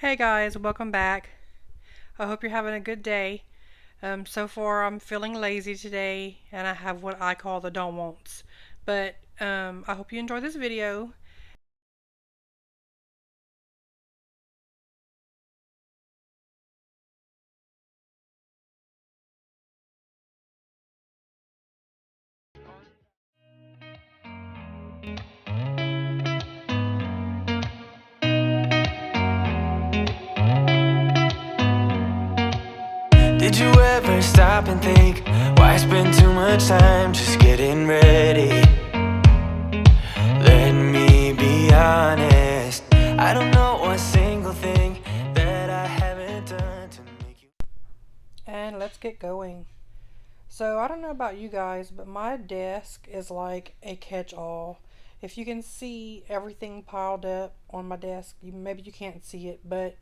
Hey guys, welcome back. I hope you're having a good day. So far I'm feeling lazy today and I have what I call the don't wants. But I hope you enjoy this video. Did you ever stop and think, why spend too much time just getting ready? Let me be honest, I don't know one single thing that I haven't done to make you. And let's get going. So I don't know about you guys, but my desk is like a catch-all. If you can see everything piled up on my desk, maybe you can't see it, but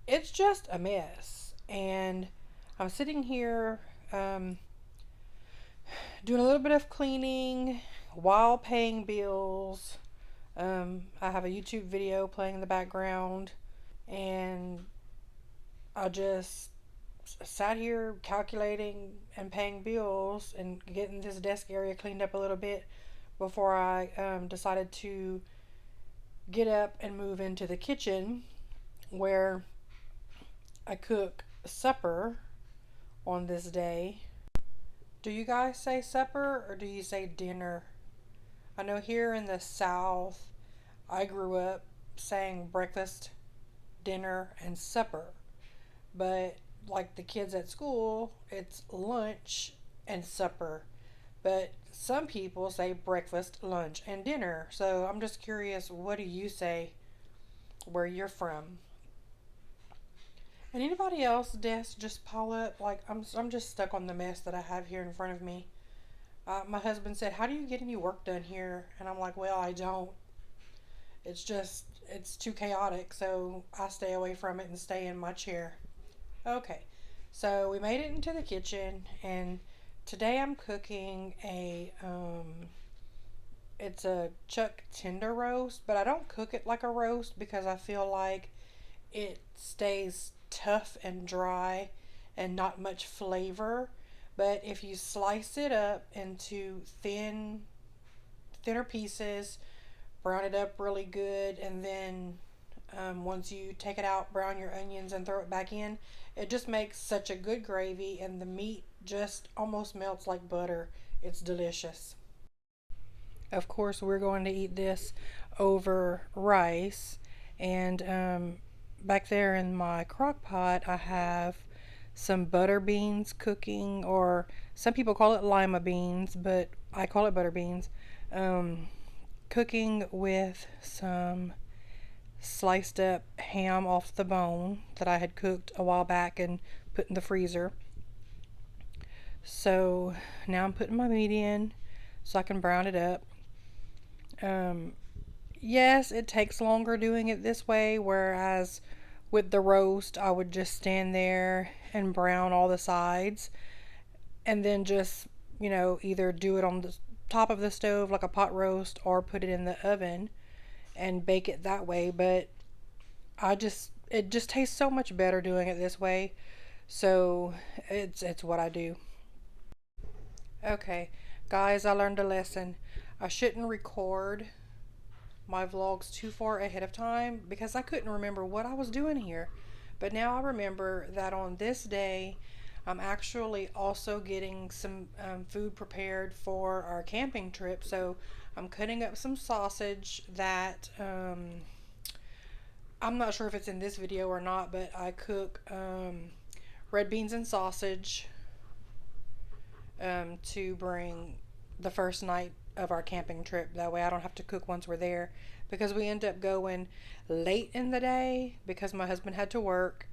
it's just a mess. And I'm sitting here doing a little bit of cleaning while paying bills. I have a YouTube video playing in the background, and I just sat here calculating and paying bills and getting this desk area cleaned up a little bit before I decided to get up and move into the kitchen where I cook supper on this day. Do you guys say supper or do you say dinner? I know here in the South, I grew up saying breakfast, dinner, and supper. But like the kids at school, it's lunch and supper. But some people say breakfast, lunch, and dinner. So I'm just curious, what do you say where you're from? And anybody else desk just pile up? Like I'm just stuck on the mess that I have here in front of me. My husband said, "How do you get any work done here?" And I'm like, "Well, I don't. It's too chaotic, so I stay away from it and stay in my chair." Okay, so we made it into the kitchen, and today I'm cooking it's a chuck tender roast, but I don't cook it like a roast because I feel like it stays tough and dry and not much flavor. But if you slice it up into thinner pieces, brown it up really good, and then once you take it out, brown your onions and throw it back in, it just makes such a good gravy, and the meat just almost melts like butter. It's delicious. Of course, we're going to eat this over rice, and back there in my crock pot, I have some butter beans cooking, or some people call it lima beans, but I call it butter beans. Um, Cooking with some sliced up ham off the bone that I had cooked a while back and put in the freezer. So now I'm putting my meat in so I can brown it up. Um, yes, it takes longer doing it this way, whereas with the roast, I would just stand there and brown all the sides and then just, either do it on the top of the stove like a pot roast or put it in the oven and bake it that way. But it just tastes so much better doing it this way. So it's what I do. Okay, guys, I learned a lesson. I shouldn't record my vlogs too far ahead of time because I couldn't remember what I was doing here. But now I remember that on this day, I'm actually also getting some food prepared for our camping trip. So I'm cutting up some sausage that I'm not sure if it's in this video or not, but I cook red beans and sausage to bring the first night of our camping trip. That way I don't have to cook once we're there because we end up going late in the day because my husband had to work,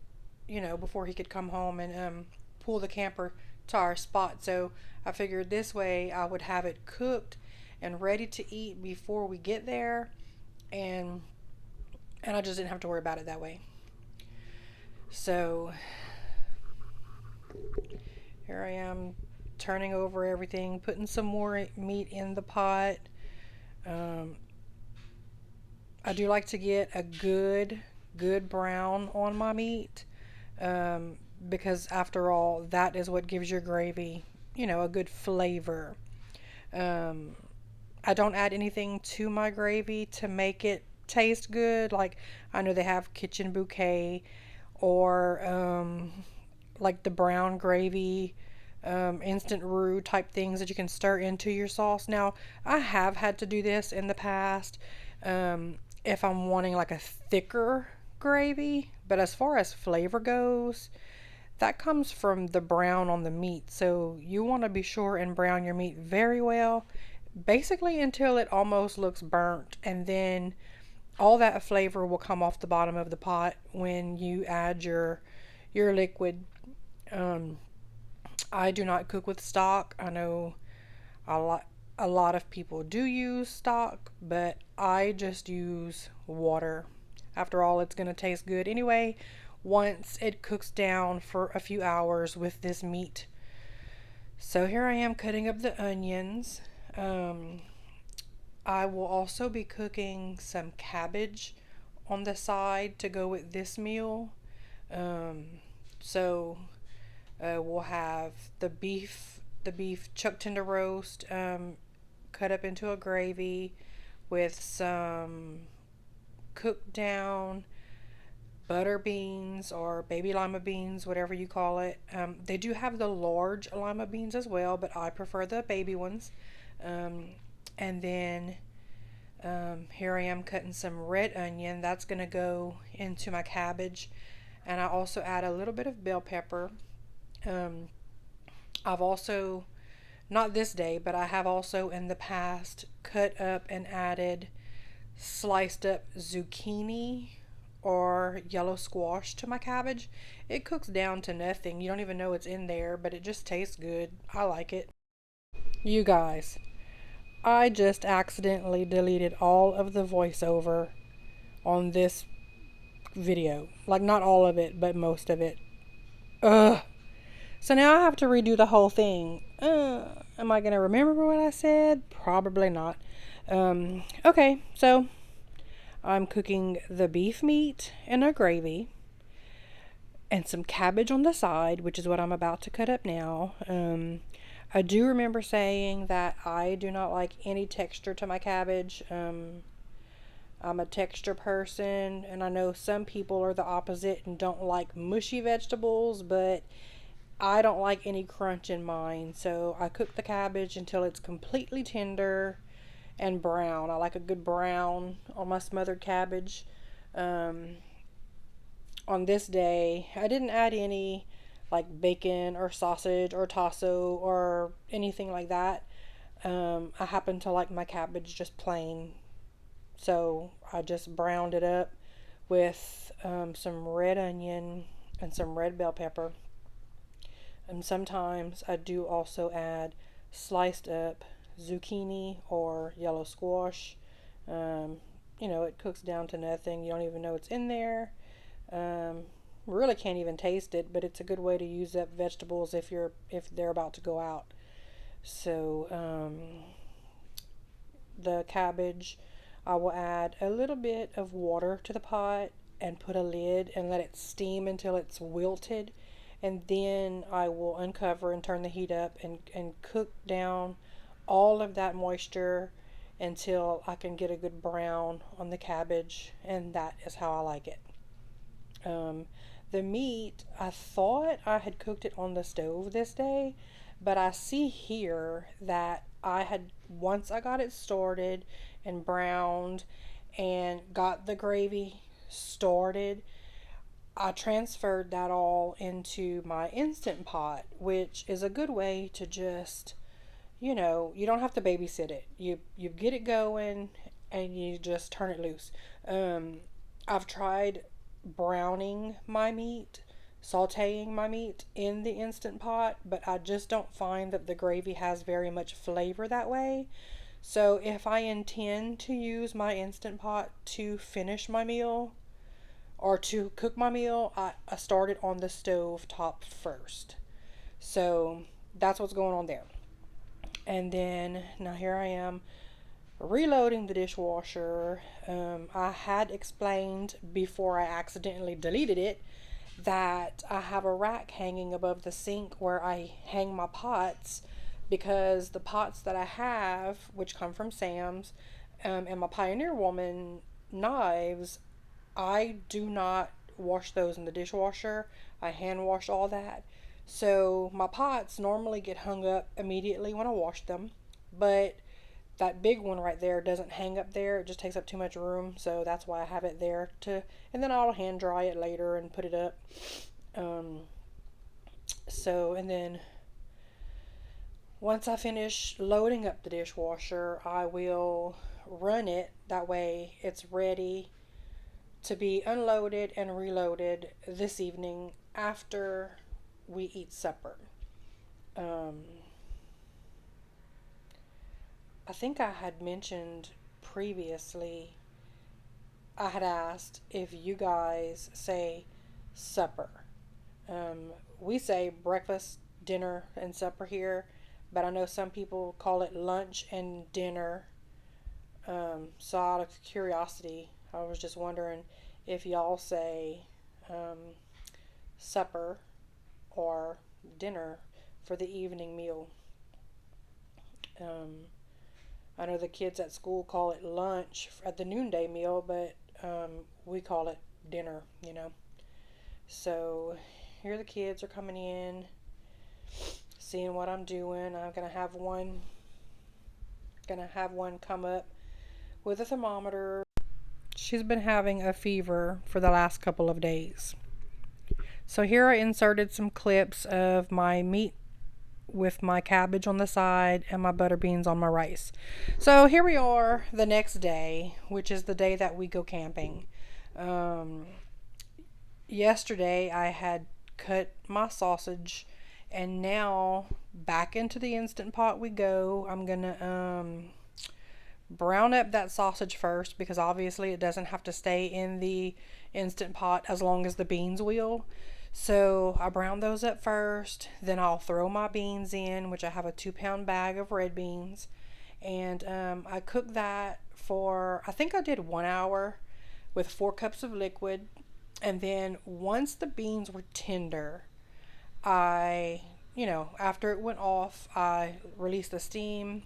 before he could come home and pull the camper to our spot. So I figured this way I would have it cooked and ready to eat before we get there, and I just didn't have to worry about it that way. So here I am turning over everything, putting some more meat in the pot. Um, I do like to get a good good brown on my meat, because after all, that is what gives your gravy, a good flavor. Um, I don't add anything to my gravy to make it taste good. Like, I know they have kitchen bouquet, or like the brown gravy, instant roux type things that you can stir into your sauce. Now, I have had to do this in the past, if I'm wanting like a thicker gravy, but as far as flavor goes, that comes from the brown on the meat. So you want to be sure and brown your meat very well, basically until it almost looks burnt, and then all that flavor will come off the bottom of the pot when you add your liquid. Um, I do not cook with stock. I know a lot a lot of people do use stock, but I just use water. After all, it's going to taste good anyway once it cooks down for a few hours with this meat. So here I am cutting up the onions. Um, I will also be cooking some cabbage on the side to go with this meal. Um, so we'll have the beef chuck tender roast, cut up into a gravy with some cooked down butter beans or baby lima beans, whatever you call it. They do have the large lima beans as well, but I prefer the baby ones. Um, and then here I am cutting some red onion. That's going to go into my cabbage. And I also add a little bit of bell pepper. Um, I've also, not this day, but I have also in the past cut up and added sliced up zucchini or yellow squash to my cabbage. It cooks down to nothing. You don't even know it's in there, but it just tastes good. I like it. You guys, I just accidentally deleted all of the voiceover on this video. Like, not all of it, but most of it. Ugh. So now I have to redo the whole thing. Am I going to remember what I said? Probably not. Okay, so I'm cooking the beef meat in a gravy and some cabbage on the side, which is what I'm about to cut up now. I do remember saying that I do not like any texture to my cabbage. I'm a texture person, and I know some people are the opposite and don't like mushy vegetables, but I don't like any crunch in mine. So I cook the cabbage until it's completely tender and brown. I like a good brown on my smothered cabbage. Um, on this day, I didn't add any like bacon or sausage or tasso or anything like that. I happen to like my cabbage just plain, so I just browned it up with some red onion and some red bell pepper. And sometimes I do also add sliced up zucchini or yellow squash. Um, it cooks down to nothing. You don't even know it's in there. Um, really can't even taste it, but it's a good way to use up vegetables if they're about to go out. So the cabbage, I will add a little bit of water to the pot and put a lid and let it steam until it's wilted. And then I will uncover and turn the heat up and cook down all of that moisture until I can get a good brown on the cabbage. And that is how I like it. Um, the meat, I thought I had cooked it on the stove this day, but I see here that once I got it started and browned and got the gravy started, I transferred that all into my instant pot, which is a good way to just, you don't have to babysit it. You get it going and you just turn it loose. I've tried browning my meat, sauteing my meat in the instant pot, but I just don't find that the gravy has very much flavor that way. So if I intend to use my instant pot to finish my meal or to cook my meal, I start it on the stove top first. So that's what's going on there. And then now here I am reloading the dishwasher. I had explained before I accidentally deleted it that I have a rack hanging above the sink where I hang my pots, because the pots that I have, which come from Sam's, and my Pioneer Woman knives, I do not wash those in the dishwasher. I hand wash all that. So my pots normally get hung up immediately when I wash them, but that big one right there doesn't hang up there. It just takes up too much room, so that's why I have it there to, and then I'll hand dry it later and put it up. Um, and then once I finish loading up the dishwasher, I will run it. That way it's ready to be unloaded and reloaded this evening after we eat supper. Um, I think I had mentioned previously, I had asked if you guys say supper. We say breakfast, dinner, and supper here, but I know some people call it lunch and dinner. So, out of curiosity, I was just wondering if y'all say um, supper or dinner for the evening meal. Um, I know the kids at school call it lunch at the noonday meal, but we call it dinner, you know. So here the kids are coming in, seeing what I'm doing. I'm gonna have one come up with a thermometer. She's been having a fever for the last couple of days. So here I inserted some clips of my meat with my cabbage on the side and my butter beans on my rice. So here we are the next day, which is the day that we go camping. Um, Yesterday I had cut my sausage, and now back into the Instant Pot we go. I'm gonna brown up that sausage first, because obviously it doesn't have to stay in the Instant Pot as long as the beans will. So I brown those up first, then I'll throw my beans in, which I have a 2 pound bag of red beans, and I cook that for, I think I did 1 hour with 4 cups of liquid. And then once the beans were tender, after it went off, I released the steam,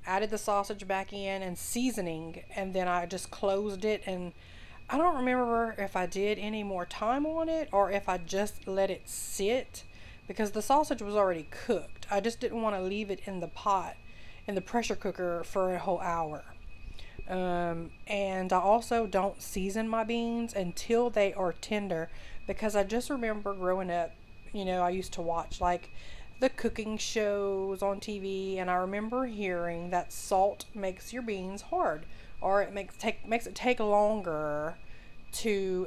added the sausage back in and seasoning, and then I just closed it. And I don't remember if I did any more time on it or if I just let it sit, because the sausage was already cooked. I just didn't want to leave it in the pot, in the pressure cooker, for a whole hour. And I also don't season my beans until they are tender, because I just remember growing up, I used to watch like the cooking shows on TV, and I remember hearing that salt makes your beans hard, or it makes it take longer to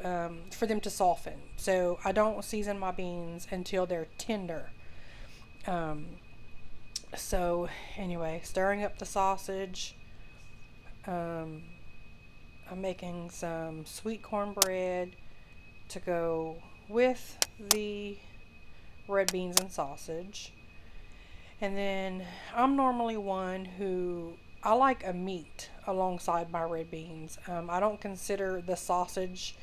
for them to soften. So I don't season my beans until they're tender. Um, so anyway, stirring up the sausage. Um, I'm making some sweet cornbread to go with the red beans and sausage. And then I'm normally one who, I like a meat alongside my red beans. I don't consider the sausage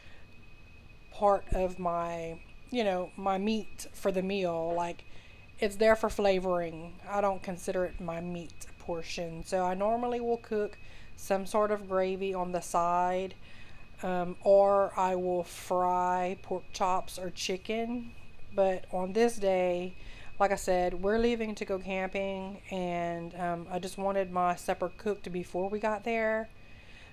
part of my meat for the meal. Like, it's there for flavoring. I don't consider it my meat portion. So I normally will cook some sort of gravy on the side, or I will fry pork chops or chicken. But on this day, like I said, we're leaving to go camping, and I just wanted my supper cooked before we got there.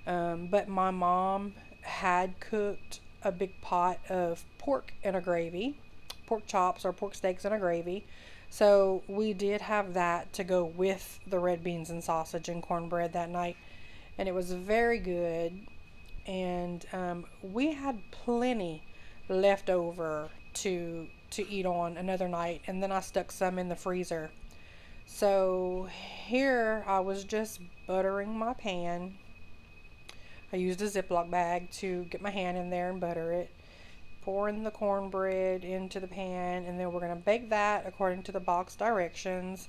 But my mom had cooked a big pot of pork in a gravy, pork chops or pork steaks in a gravy. So we did have that to go with the red beans and sausage and cornbread that night, and it was very good. And we had plenty left over to eat on another night, and then I stuck some in the freezer. So here I was just buttering my pan. I used a Ziploc bag to get my hand in there and butter it. Pouring the cornbread into the pan, and then we're going to bake that according to the box directions.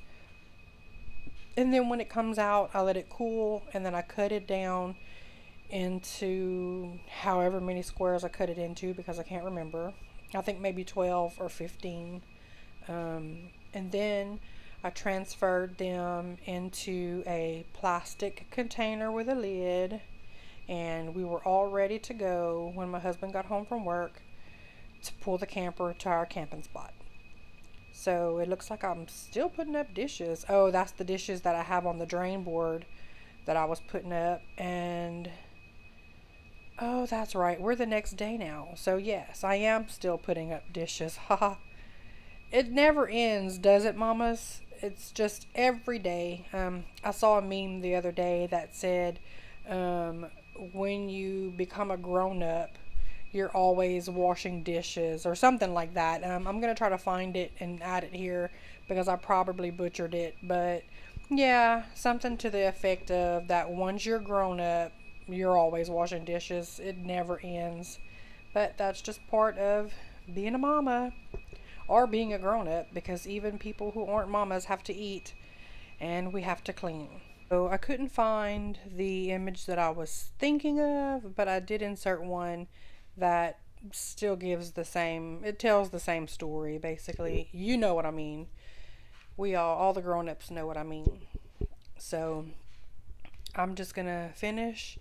And then when it comes out, I let it cool, and then I cut it down into however many squares I cut it into, because I can't remember. I think maybe 12 or 15. And then I transferred them into a plastic container with a lid, and we were all ready to go when my husband got home from work to pull the camper to our camping spot. So it looks like I'm still putting up dishes. Oh, that's the dishes that I have on the drain board that I was putting up. And oh, that's right, we're the next day now. So yes, I am still putting up dishes. Haha. It never ends, does it, mamas? It's just every day. I saw a meme the other day that said, when you become a grown up, you're always washing dishes or something like that. I'm going to try to find it and add it here because I probably butchered it. But yeah, something to the effect of that once you're grown up, you're always washing dishes. It never ends. But that's just part of being a mama or being a grown up, because even people who aren't mamas have to eat and we have to clean. So I couldn't find the image that I was thinking of, but I did insert one that still gives the same, it tells the same story basically. You know what I mean. We all the grown-ups know what I mean. So I'm just gonna finish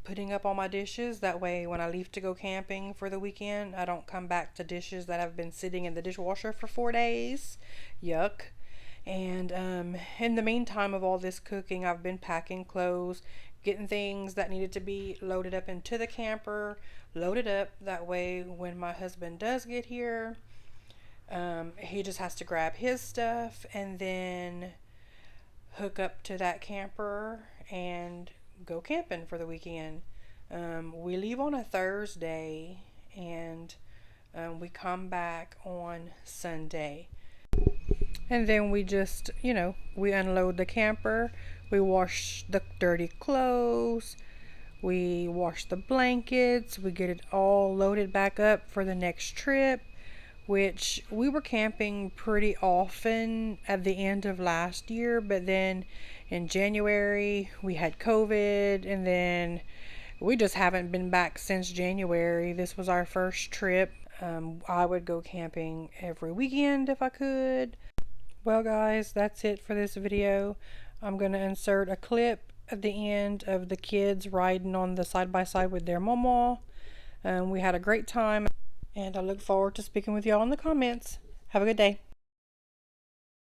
putting up all my dishes. That way when I leave to go camping for the weekend, I don't come back to dishes that have been sitting in the dishwasher for 4 days. Yuck. And in the meantime of all this cooking, I've been packing clothes, getting things that needed to be loaded up into the camper, loaded up. That way when my husband does get here, he just has to grab his stuff and then hook up to that camper and go camping for the weekend. We leave on a Thursday, and we come back on Sunday. And then we just, we unload the camper, we wash the dirty clothes, we wash the blankets, we get it all loaded back up for the next trip, which we were camping pretty often at the end of last year, but then in January we had COVID, and then we just haven't been back since January. This was our first trip. I would go camping every weekend if I could. Well guys, that's it for this video. I'm going to insert a clip at the end of the kids riding on the side-by-side with their mama. We had a great time, and I look forward to speaking with y'all in the comments. Have a good day.